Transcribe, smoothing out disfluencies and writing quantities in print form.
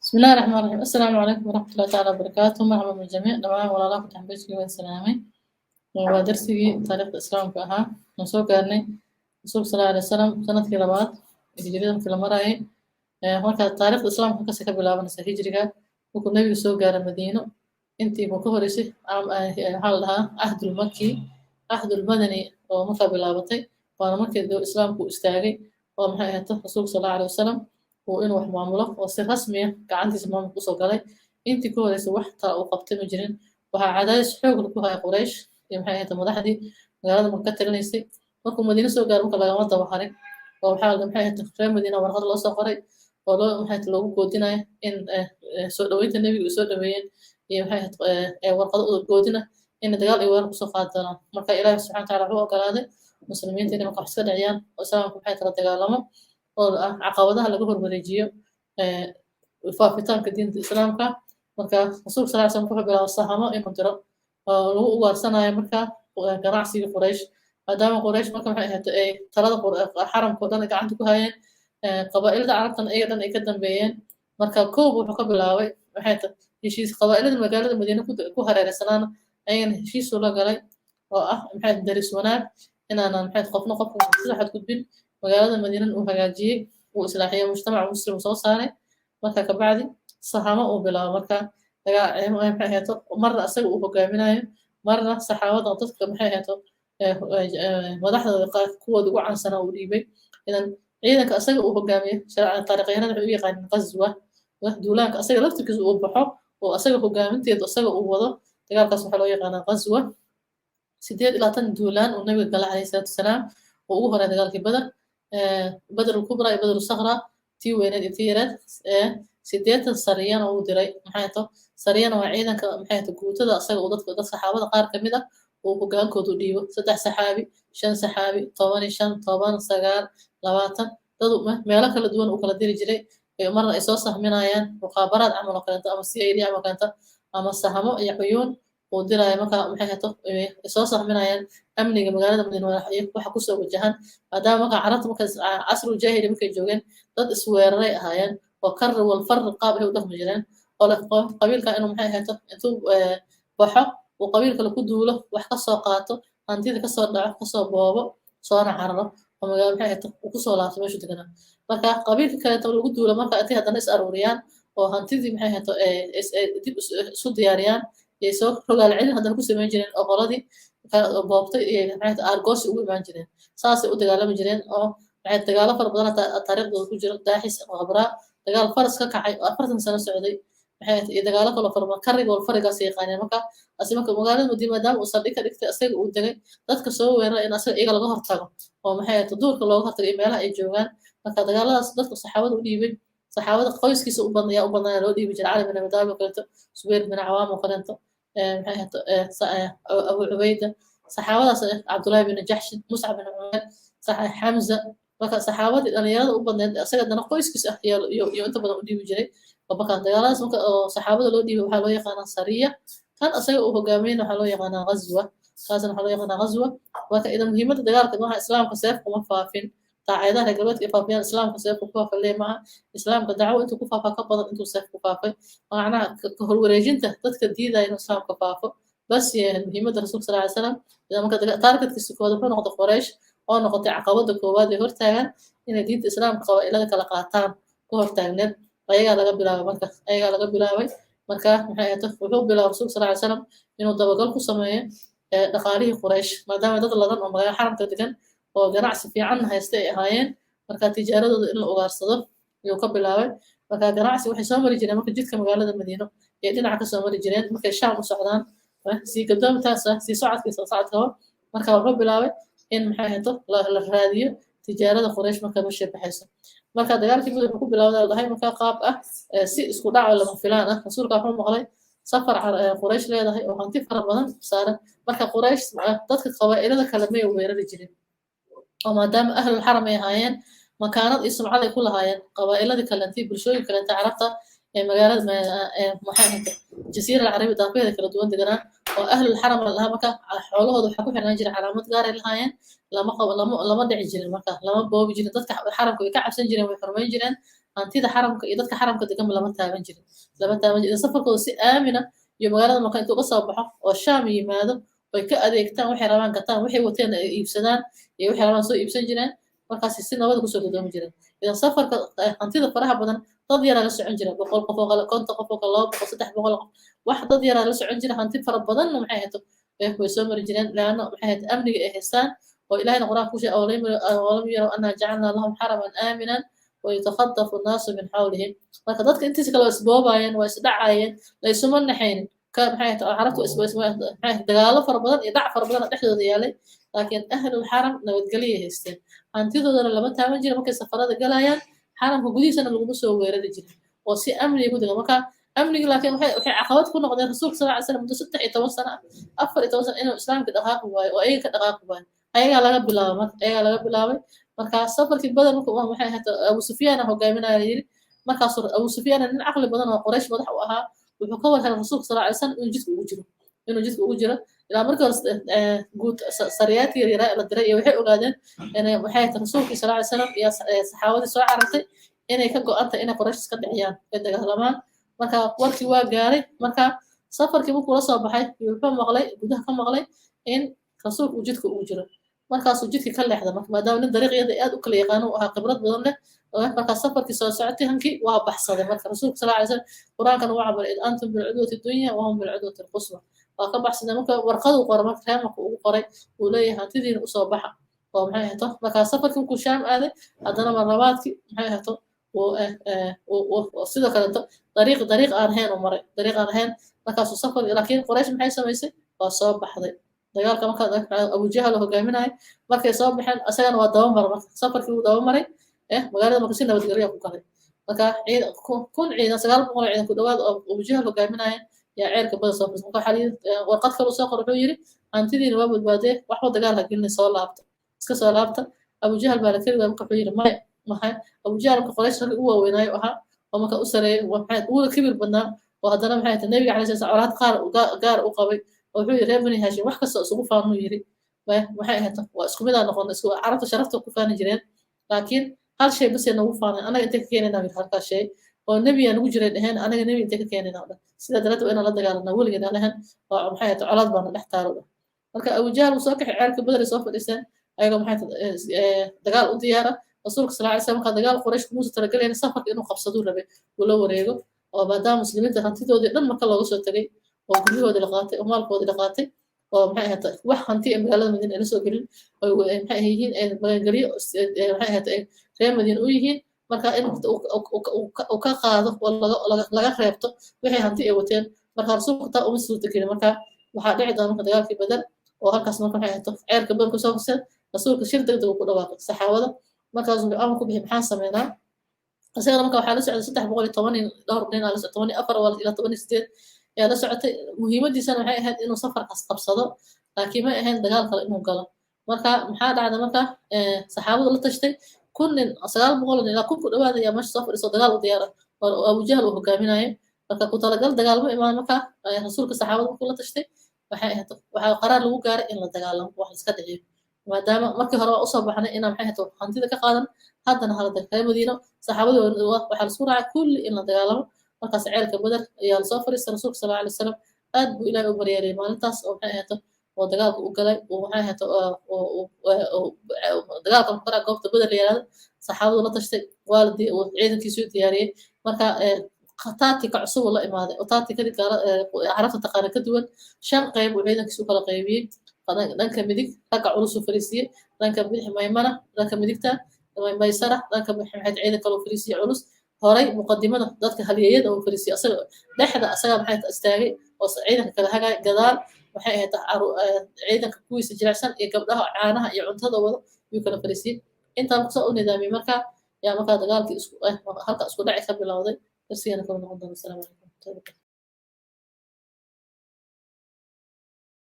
بسم الله الرحمن الرحيم السلام عليكم ورحمة الله تعالى وبركاته مرحبا بالجميع دمان ولا لا كنت والسلامي ودرسي تاريخ الإسلام كأها نسوق قرني رسول صلى الله عليه وسلم سنة كلابات هجرية في المرأة هناك تاريخ الإسلام هناك سكب بلابن هجرية وكل نبي سوق قرن المدينة انتي مكهرسي عام حالها عهد المكي عهد المدني ومكة بلابتي وأنا مكة دو إسلام كو استاغي ومحيها رسول صلى الله عليه وسلم وإنه wax maamulo oo si rasmi ah gacantiisa maamulka usoo galay intii ka horreysay wax taa uu qabtay ma jirin waxaa cadaadis xoog leh ku haya quraysh iyo maxay ahayd madaxdii magaalada maka talinaysay markuu madiina soo gaaro marka lagama daba harin oo waxaa maxay ahayd reer madiina warqad loo soo qoray oo loo maxay ahayd loogu goodinayo in soo dhaweynta nebiga ay soo dhaweeyeen iyo maxay ahayd warqado u goodina in dagaal ay weerar kusoo qaadi doonaan marka ilaahi subxana wataala wuxuu ogolaaday muslimiinta inay marka wax iska dhaciyaan oo islaamka maxay kala dagaalamo oo caqabadaha laga horwareejiyo faafitaanka diinta islaamka marka rasuulka sal slam wuxuu bilaabay sahamo inuu diro oo lagu ugaarsanayo marka ganacsiga quraysh maadaama quraysh marka maxay ahayd ay talada xaramka oo dhan gacanta ku hayeen qabaa'ilada carabtan ayaga dhan ay ka dambeeyeen marka koob wuxuu ka bilaabay maxay tahay heshiis qabaa'ilada magaalada madiina ku hareereysanaana ayagana heshiisuu la galay oo ah maxay daris wanaag inaanan maxay qofna qofka sida xadgudbin magaalada madiinan uu hagaajiyey uu islaaxiyey mujtamaca muslim soo saaray marka kabacdi sahamo uu bilaabo marka maxay ahayto marna asaga uu hogaaminayo marna saxaabada dadka maxay ahayto madaxdooda kuwooda ugu caansanaa uu dhiibay idan ciidanka asaga uu hogaamiyo taariikyahanada waxay u yaqaaneen qaswa duulaanka asaga laftirkiisa uu baxo oo asaga hogaaminteedu asaga uu wado dagaalkaas waxaa loo yaqaanaa qaswa 8 duulaan uu nabiga galay calayhi salaatu wasalaam oo ugu horay dagaalkii badar بدر الكبرى بدر الصغرى تي وين تي رد سيدات سريان أو دراي محيطه سريان وعيدا محيطه قوتة أصلا وضد صحابة قار كمدة وقان كودو ديو 6 صحابي 5 صحابي طواني 5 طوان صغار لواتن دادو ميلا كلا دوان وكلا ديري جري مرة إسوسه منايان مخابرات عملوا كانت أما سي أي دي عمل كانت أما السهمو يحيون ودراي مكا محيطه إسوسه منايان amniga magaalada madiina waxa ku soo wajahan maadaama marka carabta marka casru jaahili markay joogeen dad isweeraray ahaayeen oo kar wal far qaab ay u dhaqmi jireen oo la qabiilka inuu maxay ahaato intuu baxo oo qabiilka la ku duulo wax ka soo qaato hantida ka soo dhaco ka soo boobo soona cararo oo magaalada maxay ahaato ku soo laabto meesha deganaa marka qabiilka kale inta lagu duulo marka intay haddana is aruuriyaan oo hantidii maxay ahaato dib isu diyaariyaan iyo soo rogaal celin haddana ku samayn jireen oo qoladii boobtay iyo maxay argos ugu imaan jireen saasay u dagaalami jireen oo maxay dagaalo fara badan taariikhdooda ku jira daaxis qabra dagaal faras ka kacay 40 sano socday maxay dagaalo kale fara badan kariga wal farigaas yaqaaneen marka marka magaalada madiina maadaama uu saldhig ka dhigtay asaga uu degay dadka soo weeraray in asaga iyaga laga hortago oo maxay duurka looga hortago meelaha ay joogaan marka dagaaladaas dadka saxaabada u dhiibay saxaabada qoyskiisa u badnaa loo dhiibi jiray cali bin abi talib oo kaleeto subayr bin cawaam oo kaleeto أبو عبيدة صحابة عبد الله بن جحش مصعب بن عمير حمزة marka saxaabadii dhalinyarada u badneed asaga dana qoyskiisa ah iyo inta badan u dhiibi jiray marka dagaaladaas marka saxaabada loo dhiibay waxaa loo yaqaanaa sariya kan asaga uu hogaaminayna waxaa loo yaqaanaa ghazwa kaasna waxaa loo yaqaanaa ghazwa marka idan muhiimadda dagaalka maaha islaamka seef kuma faafin daacadaha reer galbeedka ay faafiyaan islaamka seef ku faafay lee maaha islaamka dacwo intuu ku faafaa ka badan intuu seef ku faafay macnaha ka horwareejinta dadka diidaya inuu islaamka faafo bas muhiimadda rasuulka sal ly slam marka taargetkiisa koowaad wuxuu noqday qoraysh oo noqotay caqabada koowaad ee hortaagan inay diinta islaamka qabaa'ilada kala qaataan ku hortaagneed ayagaa laga bilaabay marka maxay ahayd wuxuu bilaabay rasuulka sal ly slam inuu dabagal ku sameeyo dhaqaalihii quraysh maadaama dad ladan oo magaalo xaramka degan oo ganacsi fiican haysta ay ahaayeen marka tijaaradooda in la ugaarsado ayuu ka bilaabay marka ganacsi waxay soo mari jireen marka jidka magaalada madiino ee dhinaca ka soo mari jireen markay shaam u socdaan sii gadoomtaasa sii socodkaba marka wuxuu bilaabay in maxay ahayto la raadiyo tijaarada quraysh marka ma sheebaxayso marka dagaalkii mudug ku bilowday lahay marka qaab ah si isku dhac lama filaan ah rasuulka wuxuu maqlay safar quraysh leedahay oo hanti fara badan saaran marka quraysh dadka qabaa'ilada kale may weerari jirin oo maadaama ahlul xaram ay ahaayeen makaanad iyo sumcad ay ku lahaayeen qabaa'iladii kale intii bulshooyin kale inta carabta ee magaalada maxay ahayd jasiira alcarabi daafeeda kala duwan deganaa oo ahlul xaram lahaa marka xoolahooda waxaa ku xirnaan jiray calaamad gaar ay lahaayeen lama dhici jirin marka lama boobi jirin dadka xaramka way ka cabsan jireen way xurmayn jireen hantida xaramka iyo dadka xaramka degan lama taaban jirin safarkooda si aamina iyo magaalada marka intuu ka soo baxo oo shaam yimaado way ka adeegtaan waxay rabaan gataan waxay wateen ay iibsadaan iyo waxay rabaan soo iibsan jireen markaas si nabad kusoo gudoomi jireen idan safarka hantida faraha badan dad yaraa la socon jira 100 qof oo kale 50 qof oo kale 200 qof 300 qof wax dad yaraa la socon jira hanti fara badan maxay hayto way soo mari jireen laana maxay hayto amniga ay haystaan oo ilaahayna quraanka ku sheegay awlam yaraw anna ja'alna lahum haraman aaminan ويتخطف الناس من حولهم marka dadka intiisa kale isboobayeen waa isdhacayeen la isuma naxayn ka maxay carabtu maxay dagaalo fara badan iyo dhac fara badan dhexdooda yaalay laakiin ahlul haram nabadgelyo haysteen hantidoodana lama taaban jirin markay safarada galayaan haramka gudihiisana lagu soo weerari jiray oo si amniga gudiga marka amniga laakiin waxay caqabad ku noqdeen rasuulka sallallahu alayhi wasallam muddo 13 sano 14 sano inuu islaamka dhaqaaqi waayo oo ayaga ka dhaqaaqi waayo ayaga laga bilaabay marka safarkii badan waxay ahayd Abu Sufyaan hogaaminaya yiri markaas Abu Sufyaan nin aqli badan oo Quraysh madax u ahaa wuxuu ka warhay rasuulka sallallahu alayhi wasallam inuu jidka ugu jiro ilaa markaas guud sariyaadkii yaraa la diray waxay ogaadeen inay waxay ahayd rasuulka sallallahu alayhi wasallam iyo saxaabadii soo carartay inay ka go'antay inay Quraysh iska dhiciyaan ee dagaalamaan marka warkii waa gaaray marka safarkii markuu la soo baxay wuxuu maqlay gudaha ka maqlay in rasuulku uu jidka ugu jiro markaasuu jidkii ka leexda maadaama nin dariiqyada aad u kala yaqaano u ahaa khibrad badan leh markaas safarkii soo socotay hankii waa baxsaday marka rasuulka sallallahu alayhi wasallam quraankan uu cabaray id antum bil udwati dunya wa hum bil udwati al quswa waa ka baxsaday marka warqadu qoray marka reemaka uu qoray uu leeyahay hantidiina u soo baxa oo maxay ahaato marka safarkii ku shaam aaday haddana marlabaadkii maxay ahaato sidoo kale dariiq aan ahayn u maray dariiq aan ahayn markaasuu safar laakiin Quraysh maxay samaysay waa soo baxday dagaalka marka Abu Jahl hogaaminay markay soo baxeen asagana waa daba maray safarkii uu daba maray magaalada markii nabadgelyo ku galay marka kun ciidan 900 ciidan ku dhawaad Abu Jahl hogaaminay yaa ceelka bada soo fursan marka xaliid warqad kale soo qoray wuxuu yiri hantidiina waa badbaadee wax wada dagaal gelin soo laabta iska soo laabta Abu Jahl baa la kaliya marka wuxuu yiri maxay Abu Jahl ka Quraysh uu weynaayo aha oo marka u sareeyay waxay uu kibir badnaa oo haddana maxay tahay nabiga calayhi salaam qaar u qabay wuxuu yiri reer bani Hashim wax kasta isugu faano yiri waxay ahayd waa isku mid ah noqon isku carabta sharafta ku faani jireen laakiin hal shay bas inuu faano anaga inta ka keenayna mid halka shay oo nabi aan ugu jiray dhahan anaga nabi inta ka keenayna sida darada inaan la dagaalano waligeed anahan oo maxay ahayd colaad baan dhex taalo marka Abu Jahl uu soo kaxay ceelka badar soo fadhiisteen ayaga maxay dagaal u diyaara rasuulka sallallahu alayhi wasallam dagaal Quraysh ku muuse talagalay safarka inuu qabsado rabe oo la wareego oo maadaama muslimiinta hantidoodii dhan marka looga soo tagay oo guryahoodii la qaatay oo maalkoodii la qaatay oo maxay ahayd wax hanti magaalada Madiina ay soo gelin oo maxay yihiin ay magaalgaliyo maxay ahayd reer Madiina u yihiin marka in uu ka qaado oo laga reebto wixii hanti ay wateen marka rasuulku taa uma soo tagay marka waxa dhici doona dagaalkii Badar oo halkaas marka maxay ahayd ceelka Badar ku soo fursan rasuulka shir degdeg ku dhawaaqay saxaabada markaas uu amar ku bixi maxaan sameynaa asagana marka waxa la socday 310 dhowr nin ala 14 ila 18 yaa la socotay muhiimadiisana waxay ahayd inuu safar qabsado laakiin ma ahayn dagaal kale inuu galo marka maxaa dhacday marka saxaabadu la tashtay kun nin 900 ila kun ku dhawaad ayaa meesha safar isoo dagaal u diyaar oo Abu Jahl uu hogaaminayo marka ku talagal dagaal ma imaan marka rasuulka saxaabadu ku la tashtay waxay ahayd waxa qaraar lagu gaaray in la dagaalamo wax iska dhiciyo maadaama markii hore u soo baxnay inaan maxay ahayd hantida ka qaadan haddana halada reer Madiina saxaabadu waxa la isku raacay kulli in la dagaalamo markaas ceelka Badar ayaa soo fariistay rasuulka sallallahu alayhi wasallam aad buu ilaahay u baryay maalintaas oo maxay ahayd oo dagaalka u galay oo waxay ahayd oo dagaalka marka goobta Badar leeyahay saxaabadu la tashtay waalidii oo ciidankiisu diyaariyay marka qataati ka cusub la imaaday oo taati ka carabta taqaana ka duwan shan qayb oo ciidankiisu kala qaybiyay dhanka midig ragga culus u fariisiyay dhanka bidix maymana dhanka midigta maysara dhanka maxay ciidan kale u fariisiyay culus horay muqaddimada dadka halyeeyada oo fariisiyay asaga dhaxda asaga maxay istaagay oo ciidanka kala hagay gadaal waxay ahayd ciidanka kuwiisa jilicsan iyo gabdhaha caanaha iyo cuntada wada uu kala fariisiyay intaan ku soo nidaamay marka yaa marka dagaalkii isku halka isku dhaci ka bilowday darsiina kala noqon doona. Assalaamu calaykum.